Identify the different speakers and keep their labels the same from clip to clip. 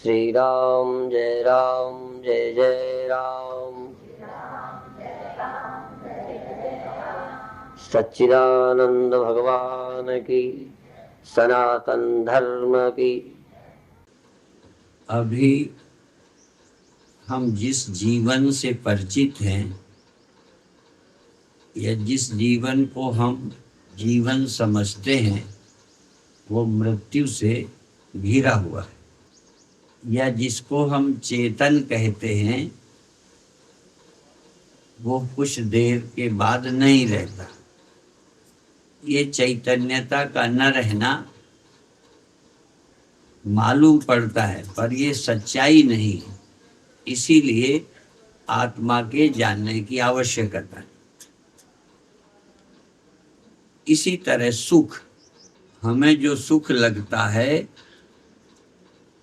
Speaker 1: श्री राम जय जय राम। सच्चिदानंद भगवान की, सनातन धर्म की।
Speaker 2: अभी हम जिस जीवन से परिचित हैं या जिस जीवन को हम जीवन समझते हैं वो मृत्यु से घिरा हुआ है, या जिसको हम चेतन कहते हैं वो कुछ देर के बाद नहीं रहता। ये चैतन्यता का न रहना मालूम पड़ता है, पर ये सच्चाई नहीं है। इसीलिए आत्मा के जानने की आवश्यकता है। इसी तरह सुख, हमें जो सुख लगता है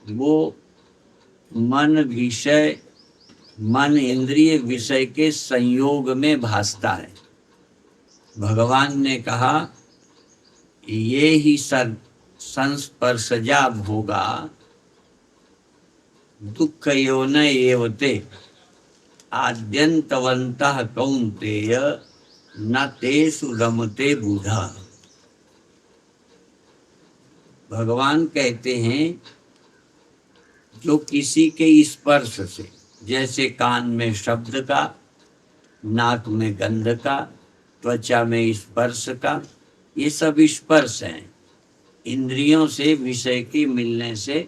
Speaker 2: वो मन इंद्रिय विषय के संयोग में भासता है। भगवान ने कहा ये ही संस्पर्शजा भोगा दुख योन एवते आद्यंतवन्तः कौन्तेय न तेषु रमते बुधा। भगवान कहते हैं जो किसी के स्पर्श से, जैसे कान में शब्द का, नाक में गंध का, त्वचा में स्पर्श का, ये सब स्पर्श हैं। इंद्रियों से विषय के मिलने से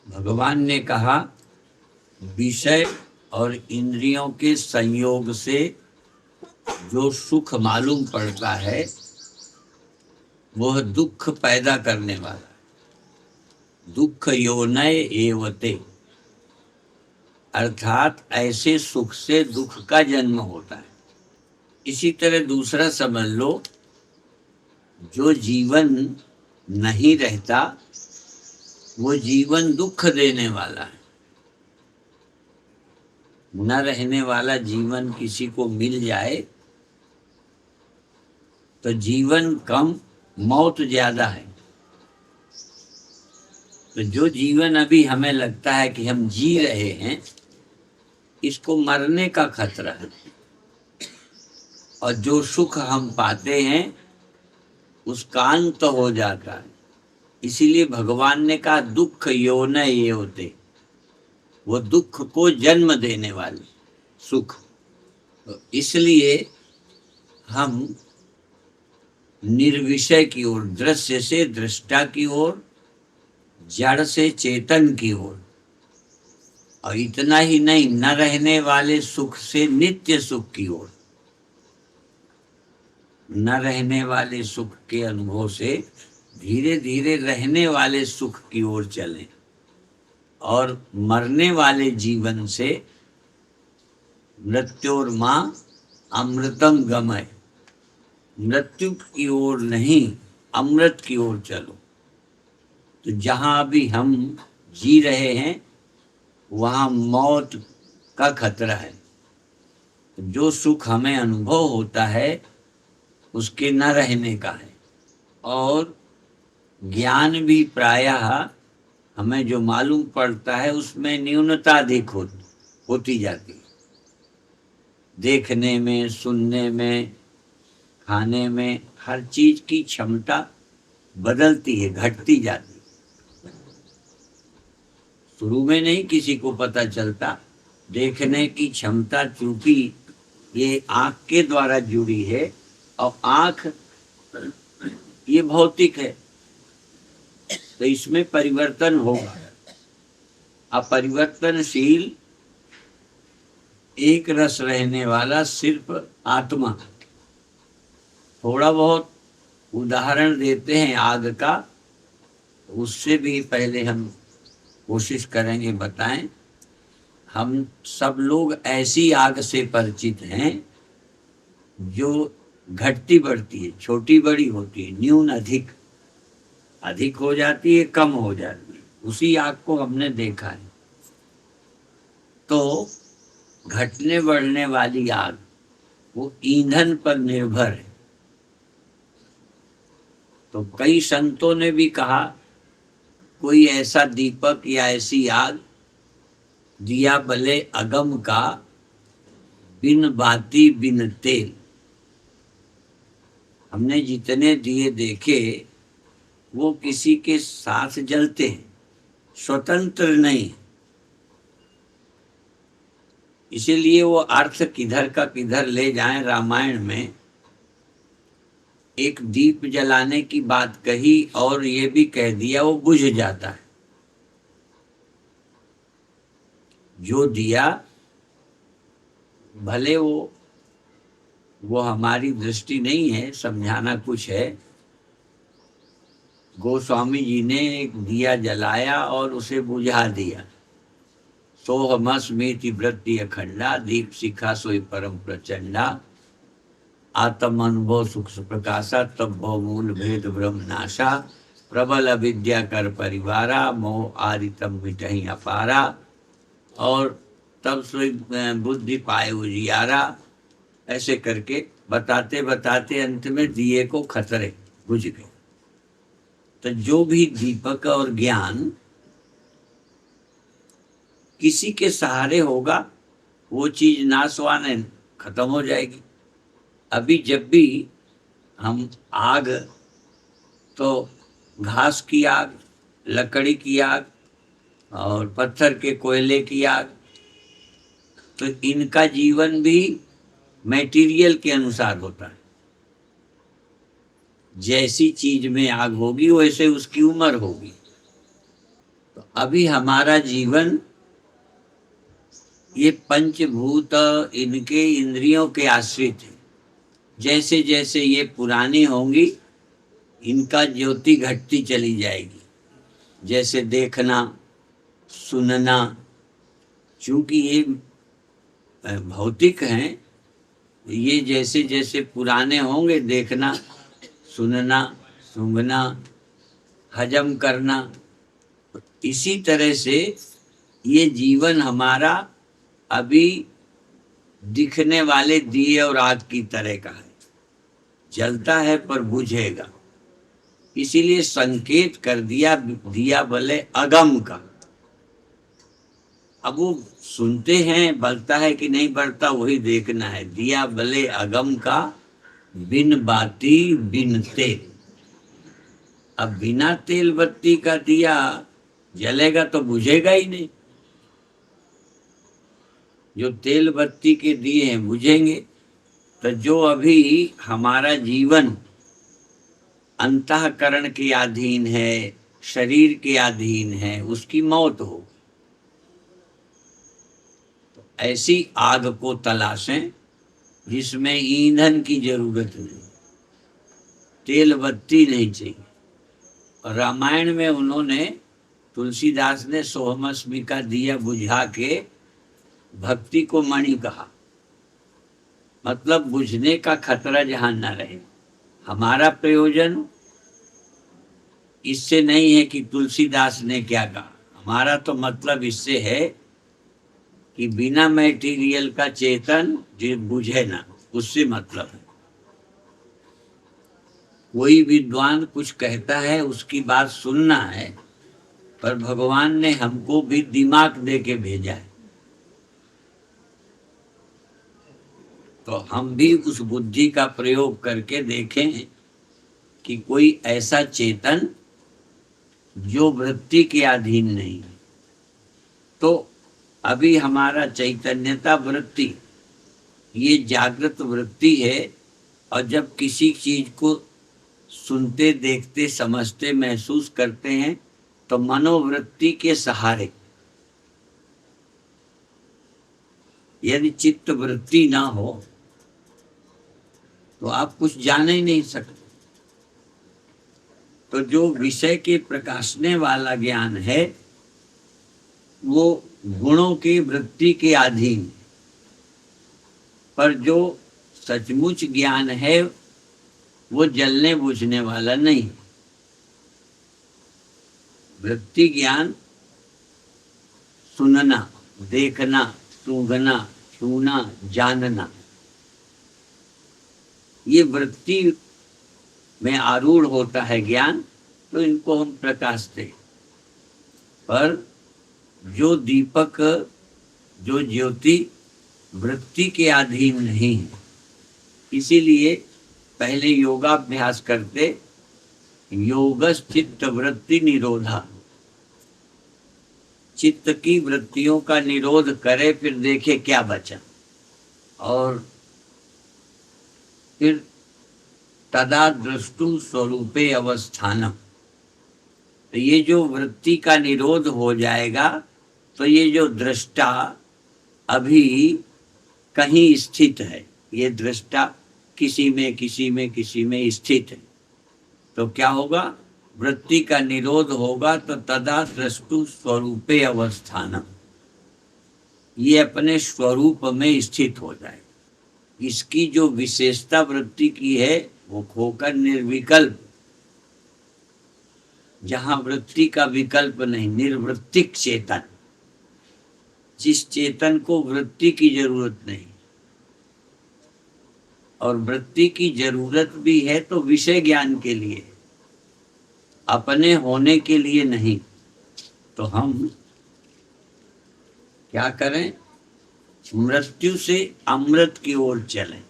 Speaker 2: भगवान ने कहा विषय और इंद्रियों के संयोग से जो सुख मालूम पड़ता है वह दुख पैदा करने वाला है। दुख योनय एवते, अर्थात ऐसे सुख से दुख का जन्म होता है। इसी तरह दूसरा समझ लो, जो जीवन नहीं रहता वो जीवन दुख देने वाला है। न रहने वाला जीवन किसी को मिल जाए तो जीवन कम, मौत ज्यादा है। तो जो जीवन अभी हमें लगता है कि हम जी रहे हैं, इसको मरने का खतरा है। और जो सुख हम पाते हैं उसका अंत हो जाता है। इसीलिए भगवान ने कहा दुख योन ये होते, वो दुख को जन्म देने वाले सुख। तो इसलिए हम निर्विषय की ओर, दृश्य से दृष्टा की ओर, जड़ से चेतन की ओर, और इतना ही नहीं, न रहने वाले सुख से नित्य सुख की ओर, न रहने वाले सुख के अनुभव से धीरे धीरे रहने वाले सुख की ओर चलें, और मरने वाले जीवन से मृत्योर्मा अमृतम गमय, मृत्यु की ओर नहीं अमृत की ओर चलो। तो जहां अभी हम जी रहे हैं वहां मौत का खतरा है। जो सुख हमें अनुभव होता है उसके न रहने का है। और ज्ञान भी प्रायः हमें जो मालूम पड़ता है उसमें न्यूनता अधिक होती जाती है। देखने में, सुनने में, खाने में, हर चीज की क्षमता बदलती है, घटती जाती है। शुरू में नहीं किसी को पता चलता। देखने की क्षमता चूंकि ये आंख के द्वारा जुड़ी है, और आंख ये भौतिक है, तो इसमें परिवर्तन होगा। अपरिवर्तनशील एक रस रहने वाला सिर्फ आत्मा। थोड़ा बहुत उदाहरण देते हैं आग का, उससे भी पहले हम कोशिश करेंगे बताएं। हम सब लोग ऐसी आग से परिचित हैं जो घटती बढ़ती है, छोटी बड़ी होती है, न्यून अधिक, अधिक हो जाती है, कम हो जाती है। उसी आग को हमने देखा है। तो घटने बढ़ने वाली आग वो ईंधन पर निर्भर है। तो कई संतों ने भी कहा कोई ऐसा दीपक या ऐसी आग, दिया भले अगम का, बिन बाती बिन तेल। हमने जितने दिए देखे वो किसी के साथ जलते हैं, स्वतंत्र नहीं। इसीलिए वो अर्थ किधर का किधर ले जाएं। रामायण में एक दीप जलाने की बात कही और ये भी कह दिया वो बुझ जाता है। जो दिया भले वो हमारी दृष्टि नहीं है, समझाना कुछ है। गोस्वामी जी ने एक दिया जलाया और उसे बुझा दिया। सोहमस्मीति वृत्ति अखंडा, दीप शिखा सोई परम प्रचंडा, आत्म अनुभव सुख प्रकाशा, तब भव मूल भेद ब्रह्म नाशा, प्रबल अविद्या कर परिवारा, मोह आदि तब मिटहि अपारा, और तब सोई बुद्धि पाए उजियारा। ऐसे करके बताते बताते अंत में दिए को खतरे बुझ गए। तो जो भी दीपक और ज्ञान किसी के सहारे होगा वो चीज नाशवान खत्म हो जाएगी। अभी जब भी हम आग, तो घास की आग, लकड़ी की आग और पत्थर के कोयले की आग, तो इनका जीवन भी मटेरियल के अनुसार होता है। जैसी चीज में आग होगी वैसे उसकी उम्र होगी। तो अभी हमारा जीवन ये पंचभूत इनके इंद्रियों के आश्रित है। जैसे जैसे ये पुरानी होंगी इनका ज्योति घटती चली जाएगी। जैसे देखना, सुनना, चूंकि ये भौतिक हैं, ये जैसे जैसे पुराने होंगे, देखना, सुनना, सूंघना, हजम करना, इसी तरह से ये जीवन हमारा अभी दिखने वाले दिए और आग की तरह का है। जलता है पर बुझेगा। इसीलिए संकेत कर दिया दिया भले अगम का। अब वो सुनते हैं, बढ़ता है कि नहीं बढ़ता वही देखना है। दिया भले अगम का, बिन बाती बिन तेल। अब बिना तेल बत्ती का दिया जलेगा तो बुझेगा ही नहीं। जो तेल बत्ती के दिए हैं बुझेंगे। तो जो अभी हमारा जीवन अंतःकरण के अधीन है, शरीर के अधीन है, उसकी मौत हो। तो ऐसी आग को तलाशें जिसमें ईंधन की जरूरत नहीं, तेल बत्ती नहीं चाहिए। और रामायण में उन्होंने, तुलसीदास ने सोहमस्मी का दिया बुझा के भक्ति को मणि कहा। मतलब बुझने का खतरा जहां न रहे। हमारा प्रयोजन इससे नहीं है कि तुलसीदास ने क्या कहा। हमारा तो मतलब इससे है कि बिना मटेरियल का चेतन जो बुझे ना, उससे मतलब है। कोई विद्वान कुछ कहता है उसकी बात सुनना है, पर भगवान ने हमको भी दिमाग दे के भेजा है। तो हम भी उस बुद्धि का प्रयोग करके देखें कि कोई ऐसा चेतन जो वृत्ति के अधीन नहीं है। तो अभी हमारा चैतन्यता वृत्ति ये जागृत वृत्ति है। और जब किसी चीज को सुनते, देखते, समझते, महसूस करते हैं तो मनोवृत्ति के सहारे, यदि चित्त वृत्ति ना हो तो आप कुछ जान ही नहीं सकते। तो जो विषय के प्रकाशने वाला ज्ञान है वो गुणों की वृत्ति के अधीन, पर जो सचमुच ज्ञान है वो जलने बुझने वाला नहीं। वृत्ति ज्ञान सुनना, देखना, सूंघना, छूना, जानना, ये वृत्ति में आरूढ़ होता है ज्ञान, तो इनको हम प्रकाशते। पर जो दीपक, जो ज्योति वृत्ति के अधीन नहीं है, इसीलिए पहले योगाभ्यास करते, योगस चित्त वृत्ति निरोधा, चित्त की वृत्तियों का निरोध करे, फिर देखे क्या बचा। और फिर तदा दृष्टुम स्वरूपे अवस्थानम, तो ये जो वृत्ति का निरोध हो जाएगा, तो ये जो दृष्टा अभी कहीं स्थित है, ये दृष्टा किसी में किसी में किसी में स्थित है, तो क्या होगा, वृत्ति का निरोध होगा, तो तदा दृष्टु स्वरूपे अवस्थानम, ये अपने स्वरूप में स्थित हो जाए। इसकी जो विशेषता वृत्ति की है वो खोकर निर्विकल्प, जहां वृत्ति का विकल्प नहीं, निर्वृत्तिक चेतन, जिस चेतन को वृत्ति की जरूरत नहीं, और वृत्ति की जरूरत भी है तो विषय ज्ञान के लिए, अपने होने के लिए नहीं। तो हम क्या करें, मृत्यु से अमृत की ओर चलें,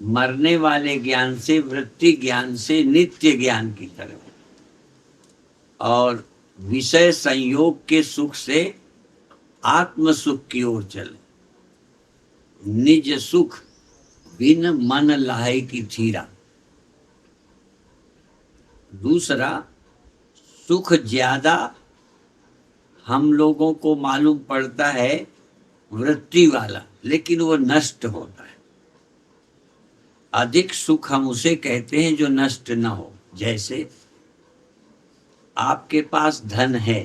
Speaker 2: मरने वाले ज्ञान से, वृत्ति ज्ञान से नित्य ज्ञान की तरफ, और विषय संयोग के सुख से आत्म सुख की ओर चले। निज सुख बिन मन लाहे की थीरा। दूसरा, सुख ज्यादा हम लोगों को मालूम पड़ता है वृत्ति वाला, लेकिन वो नष्ट होता है। अधिक सुख हम उसे कहते हैं जो नष्ट न हो। जैसे आपके पास धन है,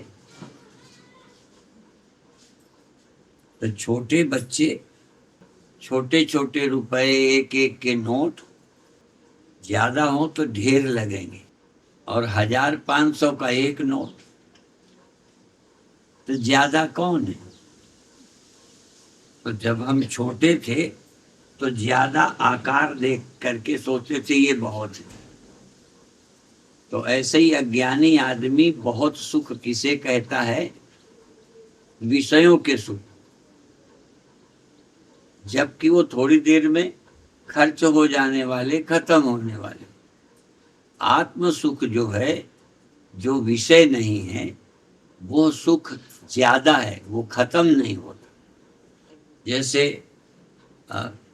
Speaker 2: तो छोटे बच्चे छोटे छोटे रुपए, एक एक के नोट ज्यादा हो तो ढेर लगेंगे, और 1000-500 का एक नोट तो ज्यादा कौन है। तो जब हम छोटे थे तो ज्यादा आकार देख करके सोचते थे ये बहुत है। तो ऐसे ही अज्ञानी आदमी बहुत सुख किसे कहता है, विषयों के सुख, जबकि वो थोड़ी देर में खर्च हो जाने वाले, खत्म होने वाले। आत्म सुख जो है, जो विषय नहीं है, वो सुख ज्यादा है, वो खत्म नहीं होता। जैसे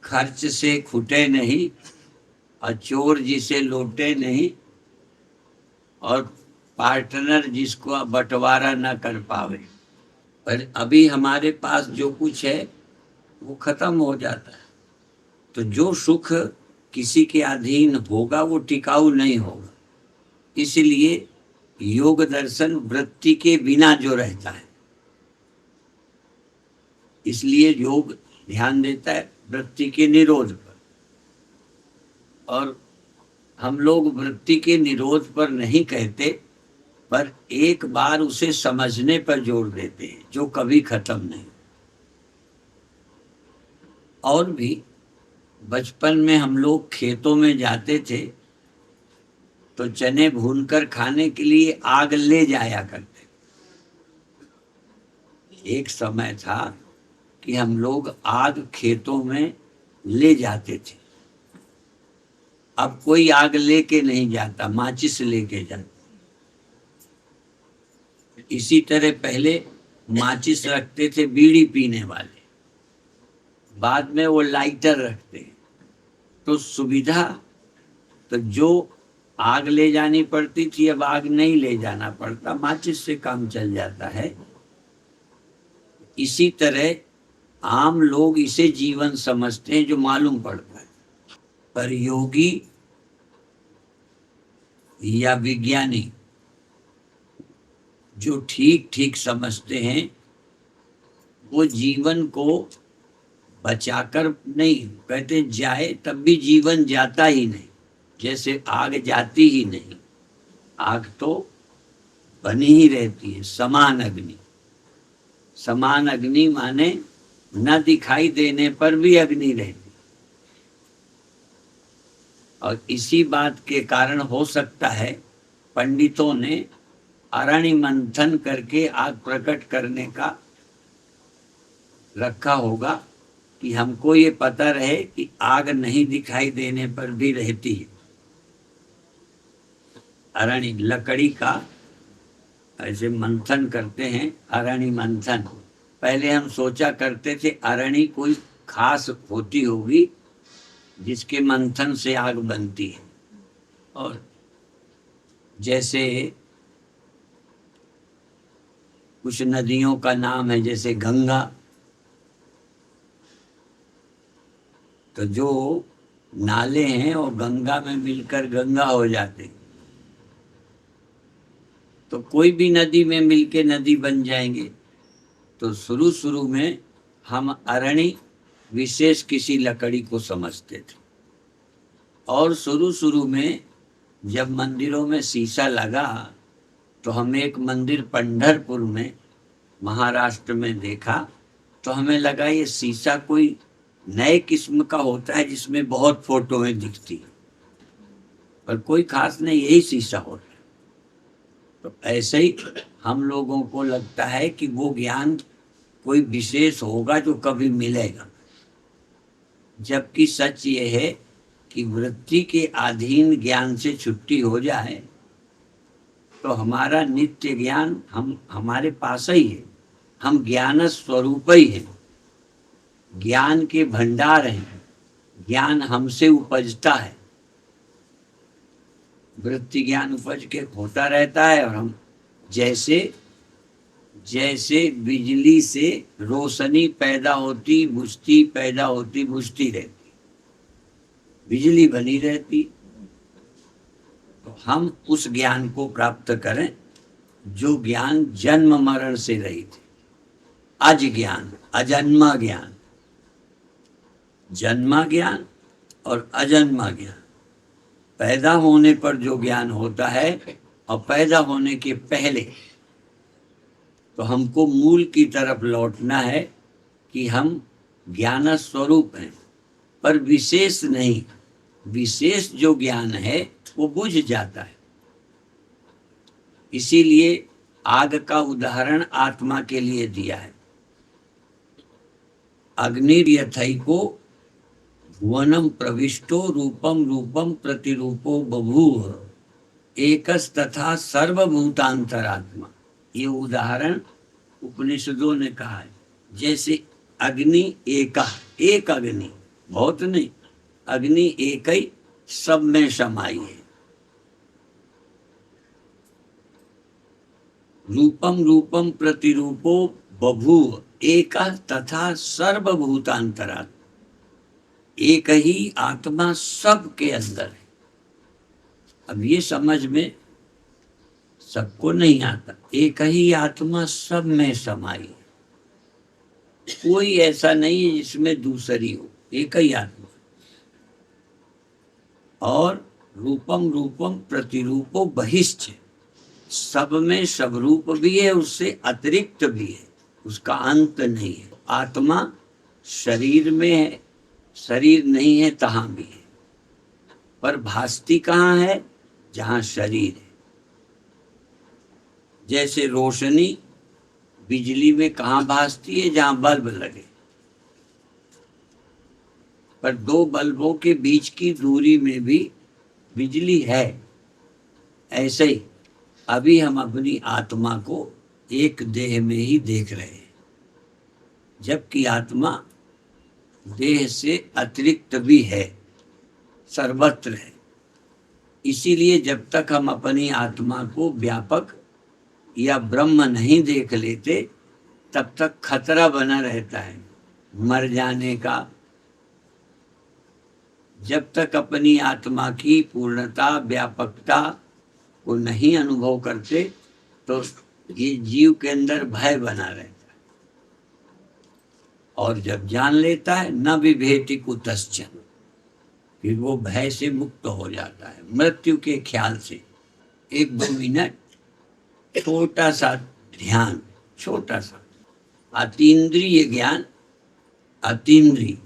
Speaker 2: खर्च से खुटे नहीं, और चोर जिसे लूटे नहीं, और पार्टनर जिसको बंटवारा ना कर पावे। पर अभी हमारे पास जो कुछ है वो खत्म हो जाता है। तो जो सुख किसी के अधीन होगा वो टिकाऊ नहीं होगा। इसलिए योग दर्शन वृत्ति के बिना जो रहता है, इसलिए योग ध्यान देता है वृत्ति के निरोध पर। और हम लोग वृत्ति के निरोध पर नहीं कहते, पर एक बार उसे समझने पर जोर देते हैं, जो कभी खत्म नहीं। और भी बचपन में हम लोग खेतों में जाते थे तो चने भूनकर खाने के लिए आग ले जाया करते। एक समय था कि हम लोग आग खेतों में ले जाते थे। अब कोई आग लेके नहीं जाता, माचिस लेके जाता। इसी तरह पहले माचिस रखते थे बीड़ी पीने वाले, बाद में वो लाइटर रखते। तो सुविधा, तो जो आग ले जानी पड़ती थी अब आग नहीं ले जाना पड़ता, माचिस से काम चल जाता है। इसी तरह आम लोग इसे जीवन समझते हैं जो मालूम पड़ता है, पर योगी या विज्ञानी जो ठीक ठीक समझते हैं वो जीवन को बचाकर नहीं, कहते जाए तब भी जीवन जाता ही नहीं, जैसे आग जाती ही नहीं। आग तो बनी ही रहती है, समान अग्नि। समान अग्नि माने न दिखाई देने पर भी अग्नि रहती। और इसी बात के कारण हो सकता है पंडितों ने अरणि मंथन करके आग प्रकट करने का रखा होगा कि हमको ये पता रहे कि आग नहीं दिखाई देने पर भी रहती है। अरणि लकड़ी का ऐसे मंथन करते हैं, अरणि मंथन। पहले हम सोचा करते थे अरणि कोई खास होती होगी जिसके मंथन से आग बनती है। और जैसे कुछ नदियों का नाम है, जैसे गंगा, तो जो नाले हैं वो गंगा में मिलकर गंगा हो जाते हैं। तो कोई भी नदी में मिलके नदी बन जाएंगे। तो शुरू शुरू में हम अरणि विशेष किसी लकड़ी को समझते थे, और शुरू शुरू में जब मंदिरों में शीशा लगा तो हमें एक मंदिर पंढरपुर में महाराष्ट्र में देखा, तो हमें लगा ये शीशा कोई नए किस्म का होता है जिसमें बहुत फोटोएं दिखती है, पर कोई खास नहीं, यही शीशा होता है। तो ऐसे ही हम लोगों को लगता है कि वो ज्ञान कोई विशेष होगा जो कभी मिलेगा, जबकि सच ये है कि वृत्ति के अधीन ज्ञान से छुट्टी हो जाए तो हमारा नित्य ज्ञान हम हमारे पास ही है। हम ज्ञान स्वरूप ही हैं, ज्ञान के भंडार हैं, ज्ञान हमसे उपजता है। वृत्ति ज्ञान उपज के होता रहता है, और हम जैसे जैसे बिजली से रोशनी पैदा होती बुझती, पैदा होती बुझती रहती, बिजली बनी रहती। तो हम उस ज्ञान को प्राप्त करें जो ज्ञान जन्म मरण से रहित है। अज ज्ञान, अजन्मा ज्ञान, जन्मा ज्ञान और अजन्मा ज्ञान। पैदा होने पर जो ज्ञान होता है और पैदा होने के पहले, तो हमको मूल की तरफ लौटना है कि हम ज्ञान स्वरूप हैं, पर विशेष नहीं। विशेष जो ज्ञान है वो बुझ जाता है। इसीलिए आग का उदाहरण आत्मा के लिए दिया है। अग्निर्यथैको भुवनम प्रविष्टो रूपम रूपम प्रतिरूपो बभूव एकस्तथा सर्वभूतांतरात्मा। ये उदाहरण उपनिषदों ने कहा है। जैसे अग्नि एक अग्नि, बहुत नहीं, अग्नि एक ही सब में समाई है। रूपम रूपम प्रतिरूपो बभूव एक तथा सर्वभूतांतरात्मा। एक ही आत्मा सब के अंदर है। अब ये समझ में सबको नहीं आता। एक ही आत्मा सब में समाई है, कोई ऐसा नहीं है जिसमें दूसरी हो, एक ही आत्मा। और रूपम रूपम प्रतिरूपो बहिश्च, सब में सब रूप भी है, उससे अतिरिक्त भी है, उसका अंत नहीं है। आत्मा शरीर में है, शरीर नहीं है तहां भी है, पर भासती कहाँ है? जहां शरीर है। जैसे रोशनी बिजली में कहाँ भासती है? जहां बल्ब लगे। पर दो बल्बों के बीच की दूरी में भी बिजली है। ऐसे ही अभी हम अपनी आत्मा को एक देह में ही देख रहे हैं, जबकि आत्मा देह से अतिरिक्त भी है, सर्वत्र है। इसीलिए जब तक हम अपनी आत्मा को व्यापक या ब्रह्म नहीं देख लेते, तब तक खतरा बना रहता है मर जाने का। जब तक अपनी आत्मा की पूर्णता, व्यापकता को नहीं अनुभव करते, तो ये जीव के अंदर भय बना रहता है। और जब जान लेता है न विभेति कुतश्चन, फिर वो भय से मुक्त हो जाता है मृत्यु के ख्याल से। 1-2 मिनट छोटा सा ध्यान, छोटा सा अतीन्द्रिय ज्ञान। अतीन्द्रिय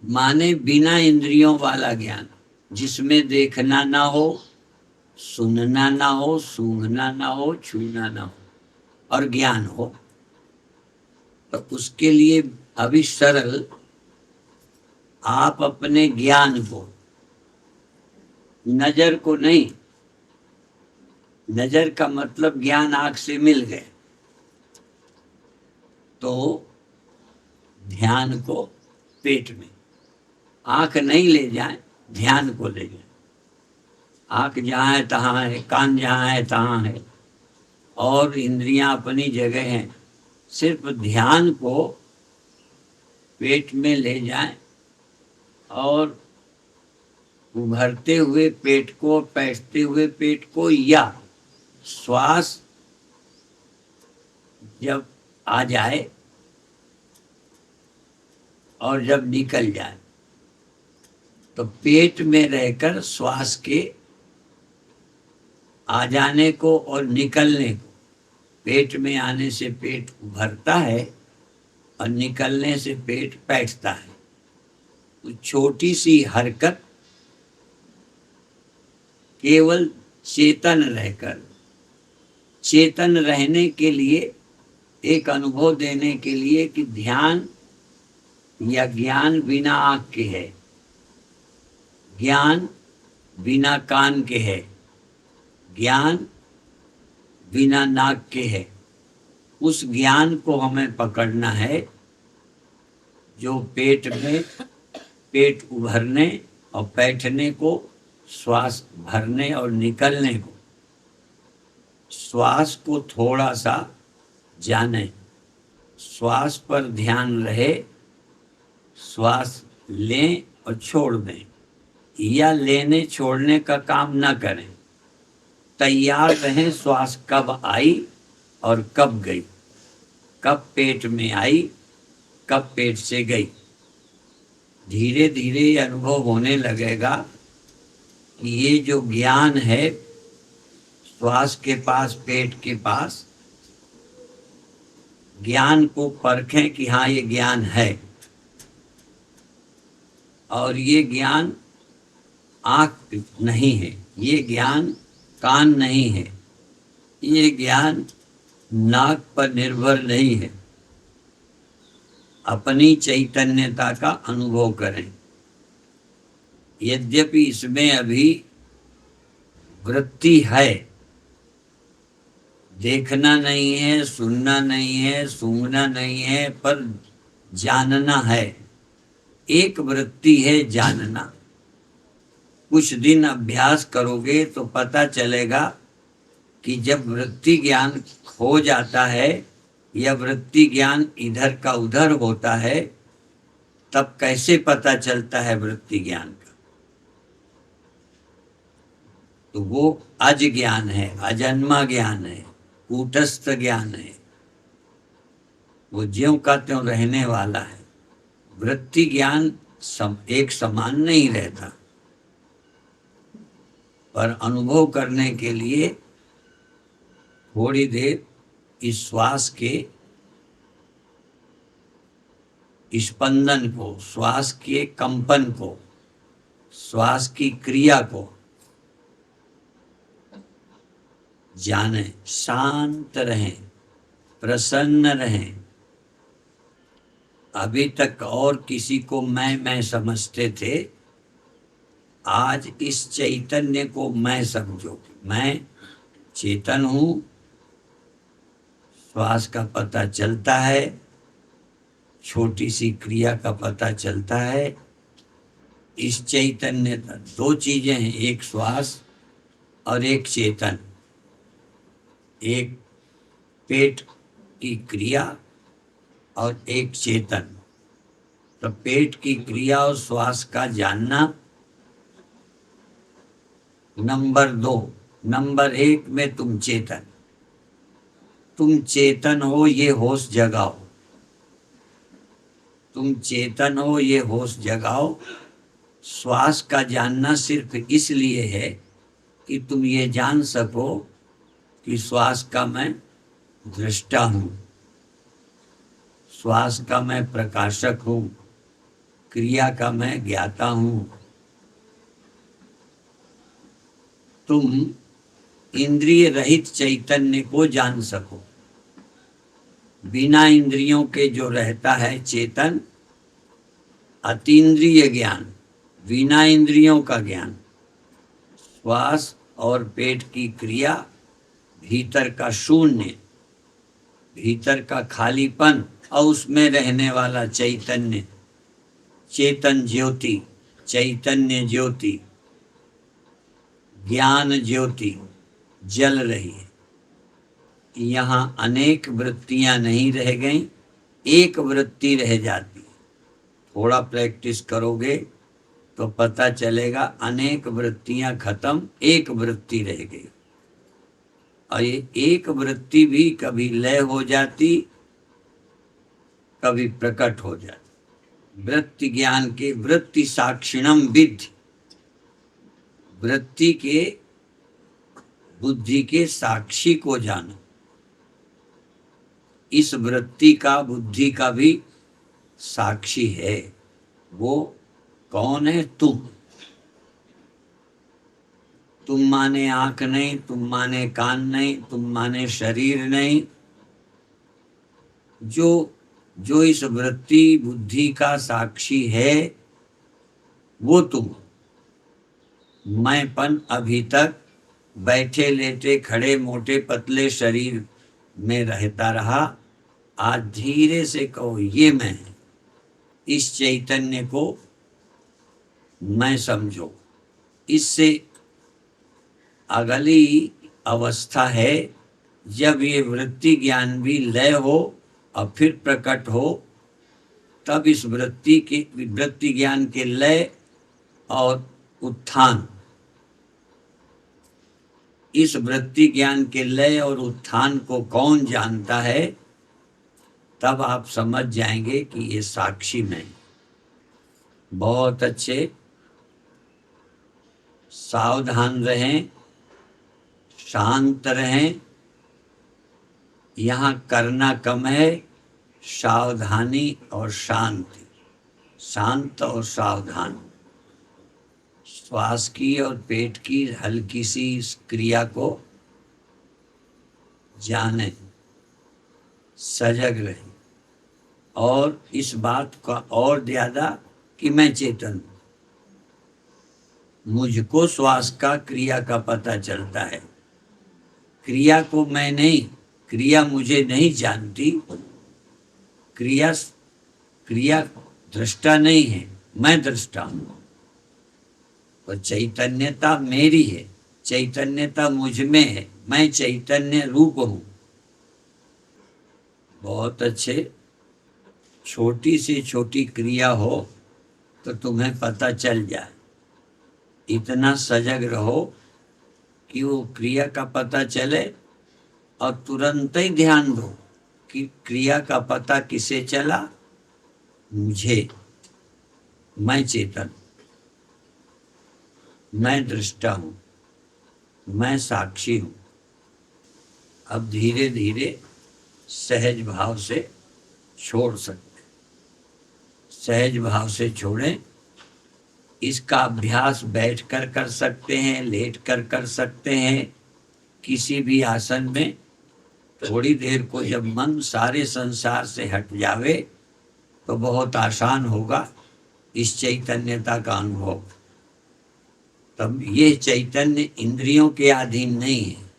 Speaker 2: माने बिना इंद्रियों वाला ज्ञान। जिसमें देखना ना हो, सुनना ना हो, सूंघना ना हो, छूना ना हो और ज्ञान हो। तो उसके लिए अभी सरल, आप अपने ज्ञान को, नजर को नहीं, नजर का मतलब ज्ञान आंख से मिल गए, तो ध्यान को पेट में, आंख नहीं ले जाए, ध्यान को ले जाए। आंख जहां है तहां है, कान जहां है तहां है, और इंद्रियां अपनी जगह हैं। सिर्फ ध्यान को पेट में ले जाएं और उभरते हुए पेट को, बैठते हुए पेट को, या श्वास जब आ जाए और जब निकल जाए, तो पेट में रहकर श्वास के आ जाने को और निकलने को, पेट में आने से पेट भरता है और निकलने से पेट बैठता है। तो छोटी सी हरकत केवल चेतन रहकर, चेतन रहने के लिए, एक अनुभव देने के लिए कि ध्यान या ज्ञान बिना आँख के है, ज्ञान बिना कान के है, ज्ञान बिना नाक के है। उस ज्ञान को हमें पकड़ना है जो पेट में, पेट उभरने और बैठने को, श्वास भरने और निकलने को, श्वास को थोड़ा सा जाने, श्वास पर ध्यान रहे, श्वास लें और छोड़ दें, या लेने छोड़ने का काम ना करें। तैयार रहें, श्वास कब आई और कब गई, कब पेट में आई, कब पेट से गई। धीरे धीरे ये अनुभव होने लगेगा कि ये जो ज्ञान है श्वास के पास, पेट के पास, ज्ञान को परखें कि हाँ ये ज्ञान है, और ये ज्ञान आँख नहीं है, ये ज्ञान कान नहीं है, ये ज्ञान नाक पर निर्भर नहीं है। अपनी चैतन्यता का अनुभव करें। यद्यपि इसमें अभी वृत्ति है, देखना नहीं है, सुनना नहीं है, सूंघना नहीं है, पर जानना है। एक वृत्ति है जानना। कुछ दिन अभ्यास करोगे तो पता चलेगा कि जब वृत्ति ज्ञान हो जाता है या वृत्ति ज्ञान इधर का उधर होता है, तब कैसे पता चलता है वृत्ति ज्ञान का। तो वो अज ज्ञान है, अजन्मा ज्ञान है, कूटस्थ ज्ञान है, वो ज्यों का त्यों रहने वाला है। वृत्ति ज्ञान एक समान नहीं रहता, पर अनुभव करने के लिए थोड़ी देर इस श्वास के स्पंदन को, श्वास के कंपन को, श्वास की क्रिया को जाने, शांत रहें, प्रसन्न रहें। अभी तक और किसी को मैं समझते थे, आज इस चैतन्य को मैं समझो। मैं चेतन हूं, श्वास का पता चलता है, छोटी सी क्रिया का पता चलता है। इस चैतन्य दो चीजें हैं, एक श्वास और एक चेतन, एक पेट की क्रिया और एक चेतन। तो पेट की क्रिया और श्वास का जानना नंबर 2। नंबर 1 में तुम चेतन, तुम चेतन हो, ये होश जगाओ। तुम चेतन हो, ये होश जगाओ। श्वास का जानना सिर्फ इसलिए है कि तुम ये जान सको कि श्वास का मैं दृष्टा हूं, श्वास का मैं प्रकाशक हूं, क्रिया का मैं ज्ञाता हूं। तुम इंद्रिय रहित चैतन्य को जान सको। बिना इंद्रियों के जो रहता है चेतन, अतीन्द्रिय ज्ञान, बिना इंद्रियों का ज्ञान, श्वास और पेट की क्रिया, भीतर का शून्य, भीतर का खालीपन और उसमें रहने वाला चैतन्य, चेतन ज्योति, चैतन्य ज्योति, ज्ञान ज्योति जल रही है। यहाँ अनेक वृत्तियां नहीं रह गई, एक वृत्ति रह जाती है। थोड़ा प्रैक्टिस करोगे तो पता चलेगा अनेक वृत्तियां खत्म, एक वृत्ति रह गई। और ये एक वृत्ति भी कभी लय हो जाती, कभी प्रकट हो जाती। वृत्ति ज्ञान के वृत्ति साक्षिणम विद्धि, वृत्ति के बुद्धि के साक्षी को जानो। इस वृत्ति का बुद्धि का भी साक्षी है। वो कौन है? तुम माने आंख नहीं, तुम माने कान नहीं, तुम माने शरीर नहीं। जो इस वृत्ति बुद्धि का साक्षी है वो तुम। मैंपन अभी तक बैठे लेटे खड़े मोटे पतले शरीर में रहता रहा। आज धीरे से कहो ये मैं है। इस चैतन्य को मैं समझो। इससे अगली अवस्था है जब ये वृत्ति ज्ञान भी लय हो और फिर प्रकट हो, तब इस वृत्ति ज्ञान के लय और उत्थान, इस वृत्ति ज्ञान के लय और उत्थान को कौन जानता है, तब आप समझ जाएंगे कि ये साक्षी में। बहुत अच्छे, सावधान रहें, शांत रहें। यहाँ करना कम है, सावधानी और शांति, शांत और सावधान। श्वास की और पेट की हल्की सी इस क्रिया को जाने, सजग रहे और इस बात का और ज्यादा कि मैं चेतन हूं। मुझको श्वास का क्रिया का पता चलता है, क्रिया को मैं नहीं, क्रिया मुझे नहीं जानती। क्रिया दृष्टा नहीं है, मैं दृष्टा हूं। तो चैतन्यता मेरी है, चैतन्यता मुझ में है, मैं चैतन्य रूप हूं। बहुत अच्छे। छोटी से छोटी क्रिया हो तो तुम्हें पता चल जाए। इतना सजग रहो कि वो क्रिया का पता चले और तुरंत ही ध्यान दो कि क्रिया का पता किसे चला? मुझे। मैं चेतन, मैं दृष्टा हूं, मैं साक्षी हूं। अब धीरे धीरे सहज भाव से छोड़ सकते, सहज भाव से छोड़ें। इसका अभ्यास बैठकर कर सकते हैं, लेटकर कर सकते हैं, किसी भी आसन में। थोड़ी देर को जब मन सारे संसार से हट जावे तो बहुत आसान होगा इस चैतन्यता का अनुभव। तब ये चैतन्य इंद्रियों के अधीन नहीं है।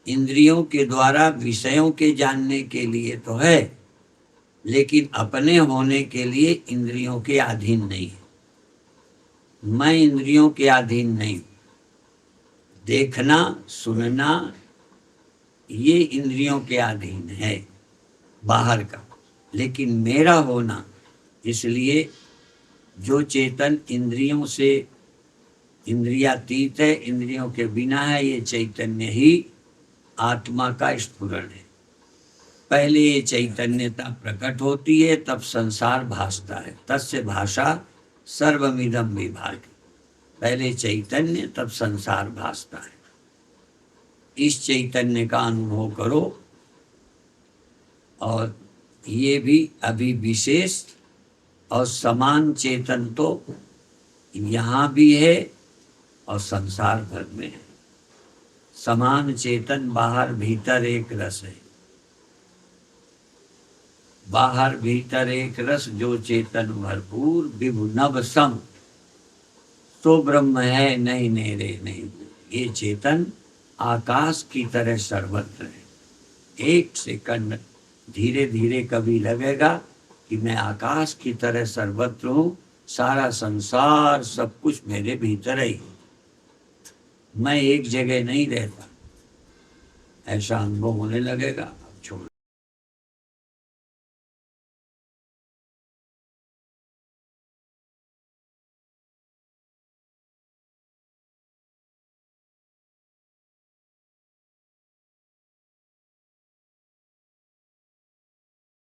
Speaker 2: इंद्रियों के द्वारा विषयों के जानने के लिए तो है, लेकिन अपने होने के लिए इंद्रियों के अधीन नहीं है। मैं इंद्रियों के अधीन नहीं। देखना, सुनना ये इंद्रियों के अधीन है बाहर का, लेकिन मेरा होना, इसलिए जो चेतन इंद्रियों से इंद्रियातीत है, इंद्रियों के बिना है, ये चैतन्य ही आत्मा का स्फुरण है। पहले ये चैतन्यता प्रकट होती है, तब संसार भासता है। तस्य भाषा सर्वमिदं विभाति। पहले चैतन्य, तब संसार भासता है। इस चैतन्य का अनुभव करो। और ये भी अभी विशेष और समान चेतन तो यहाँ भी है और संसार भर में है। समान चेतन बाहर भीतर एक रस है। बाहर भीतर एक रस जो चेतन भरपूर विभु नभ सम, तो ब्रह्म है नहीं नेरे नहीं। ये चेतन आकाश की तरह सर्वत्र है। एक सेकंड धीरे धीरे कभी लगेगा कि मैं आकाश की तरह सर्वत्र हूँ, सारा संसार सब कुछ मेरे भीतर ही, मैं एक जगह नहीं रहता, ऐसा अनुभव होने लगेगा।